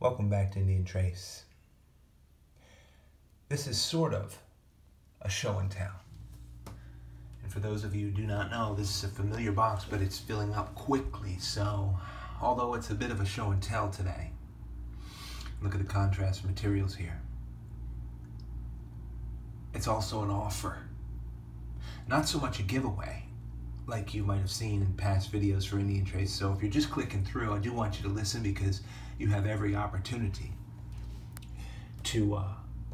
Welcome back to Indian Trace. This is sort of a show and tell. And for those of you who do not know, this is a familiar box, but it's filling up quickly. So, although it's a bit of a show and tell today, look at the contrast materials here. It's also an offer. Not so much a giveaway, like you might have seen in past videos for Indian Trace. So if you're just clicking through, I do want you to listen because you have every opportunity to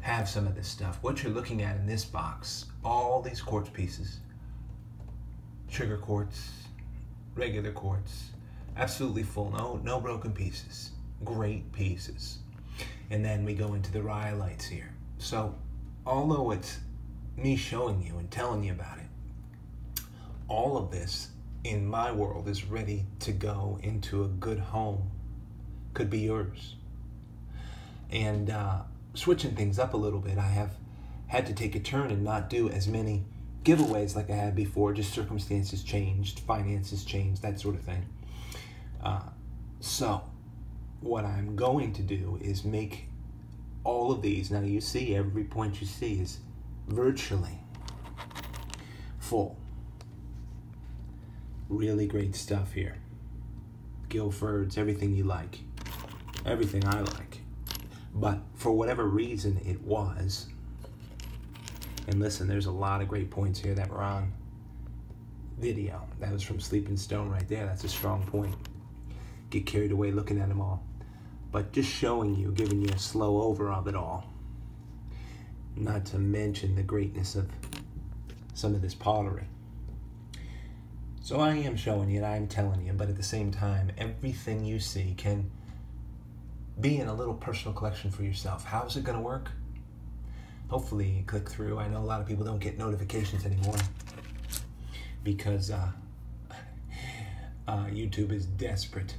have some of this stuff. What you're looking at in this box, all these quartz pieces, sugar quartz, regular quartz, absolutely full, no broken pieces, great pieces. And then we go into the rhyolites here. So although it's me showing you and telling you about it, all of this in my world is ready to go into a good home. Could be yours. And switching things up a little bit, I have had to take a turn and not do as many giveaways like I had before. Just circumstances changed, finances changed, that sort of thing. So what I'm going to do is make all of these, now you see every point you see is virtually full. Really great stuff here. Guilfords, everything you like. Everything I like. But for whatever reason it was, and listen, there's a lot of great points here that were on video. That was from Sleeping Stone right there. That's a strong point. Get carried away looking at them all. But just showing you, giving you a slow over of it all. Not to mention the greatness of some of this pottery. So I am showing you and I am telling you, but at the same time, everything you see can be in a little personal collection for yourself. How's it going to work? Hopefully you click through. I know a lot of people don't get notifications anymore because YouTube is desperate.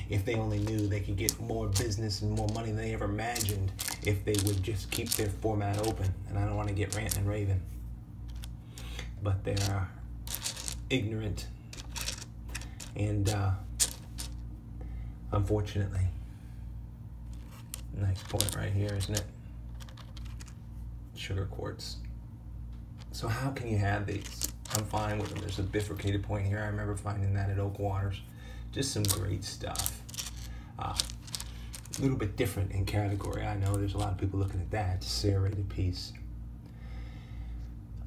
If they only knew they could get more business and more money than they ever imagined if they would just keep their format open. And I don't want to get ranting and raving, but they are ignorant and unfortunately, nice point right here, isn't it? Sugar quartz. So how can you have these? I'm fine with them. There's a bifurcated point here. I remember finding that at Oak Waters. Just some great stuff. A little bit different in category. I know there's a lot of people looking at that. It's a serrated piece.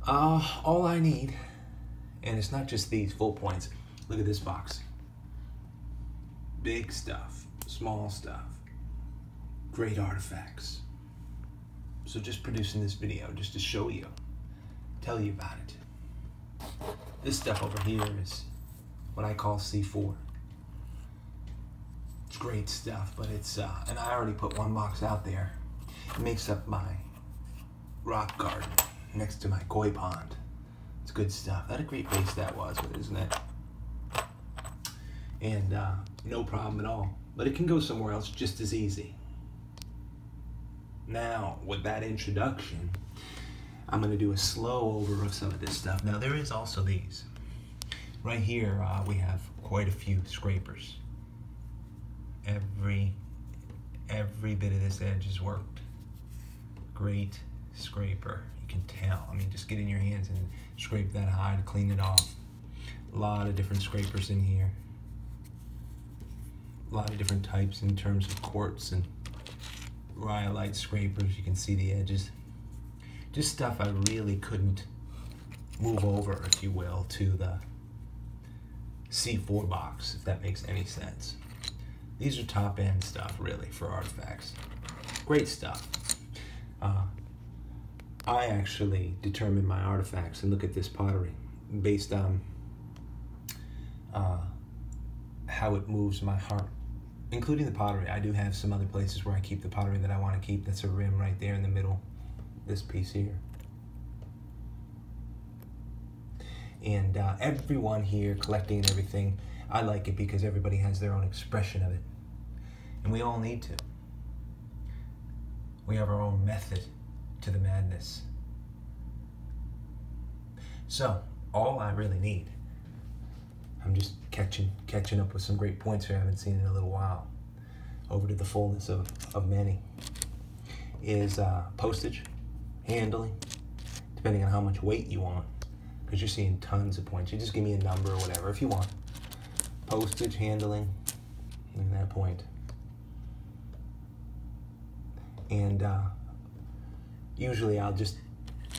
All I need, and it's not just these full points. Look at this box. Big stuff, small stuff, great artifacts. So just producing this video just to show you, tell you about it. This stuff over here is what I call C4. It's great stuff, but it's, and I already put one box out there. It makes up my rock garden next to my koi pond. It's good stuff. That a great base that was, isn't it? And no problem at all. But it can go somewhere else just as easy. Now, with that introduction, I'm going to do a slow over of some of this stuff. Now, there is also these. Right here, we have quite a few scrapers. Every bit of this edge is worked. Great scraper. You can tell. I mean, just get in your hands and scrape that hide, clean it off. A lot of different scrapers in here. A lot of different types in terms of quartz and rhyolite scrapers. You can see the edges. Just stuff I really couldn't move over, if you will, to the C4 box, if that makes any sense. These are top end stuff, really, for artifacts. Great stuff. I actually determine my artifacts and look at this pottery based on how it moves my heart, including the pottery. I do have some other places where I keep the pottery that I want to keep. That's a rim right there in the middle, this piece here. And everyone here collecting and everything, I like it because everybody has their own expression of it. And we all need to. We have our own method to the madness. So, all I really need, I'm just catching up with some great points here I haven't seen in a little while. over to the fullness of many, is postage, handling, depending on how much weight you want, because you're seeing tons of points. You just give me a number or whatever if you want. Postage, handling, look at that point. And usually I'll just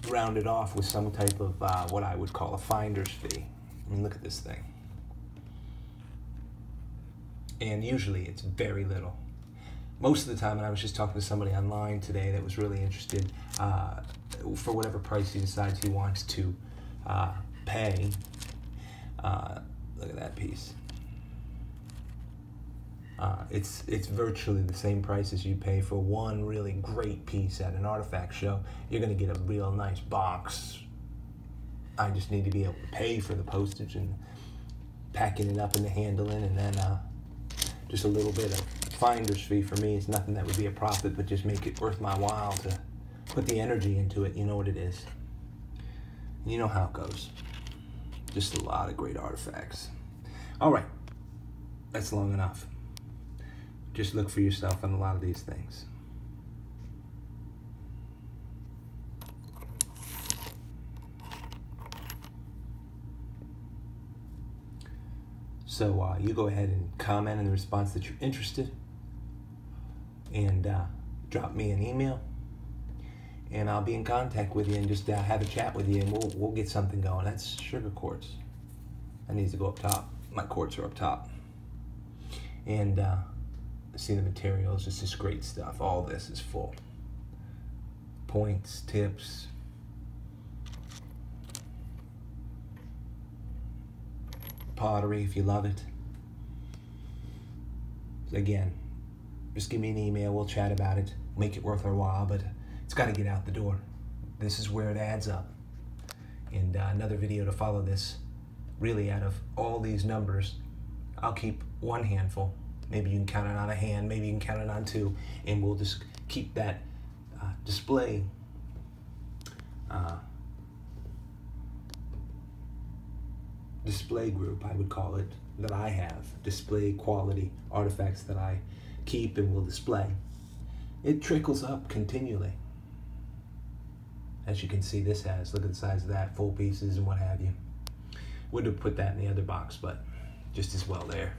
round it off with some type of what I would call a finder's fee. I mean, look at this thing. And usually it's very little. Most of the time, and I was just talking to somebody online today that was really interested, for whatever price he decides he wants to pay. Look at that piece. It's virtually the same price as you pay for one really great piece at an artifact show. You're going to get a real nice box. I just need to be able to pay for the postage and packing it up and the handling, and then just a little bit of finder's fee for me. It's nothing that would be a profit, but just make it worth my while to put the energy into it. You know what it is. You know how it goes. Just a lot of great artifacts. All right, that's long enough. Just look for yourself on a lot of these things. So you go ahead and comment in the response that you're interested, and drop me an email, and I'll be in contact with you and just have a chat with you, and we'll get something going. That's sugar quartz. That needs to go up top. My quartz are up top. And see the materials. It's just great stuff. All this is full. Points, tips. Pottery, if you love it. Again, just give me an email. We'll chat about it. Make it worth our while, but it's got to get out the door. This is where it adds up. And another video to follow this. Really, out of all these numbers, I'll keep one handful. Maybe you can count it on a hand, maybe you can count it on two, and we'll just keep that display group, I would call it, that I have. Display quality artifacts that I keep and will display. It trickles up continually. As you can see, this has, look at the size of that, full pieces and what have you. Would have put that in the other box, but just as well there.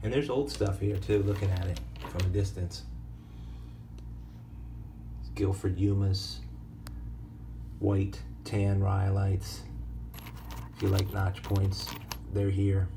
And there's old stuff here too, looking at it from a distance. Guilford Yumas, white, tan rhyolites. If you like notch points, they're here.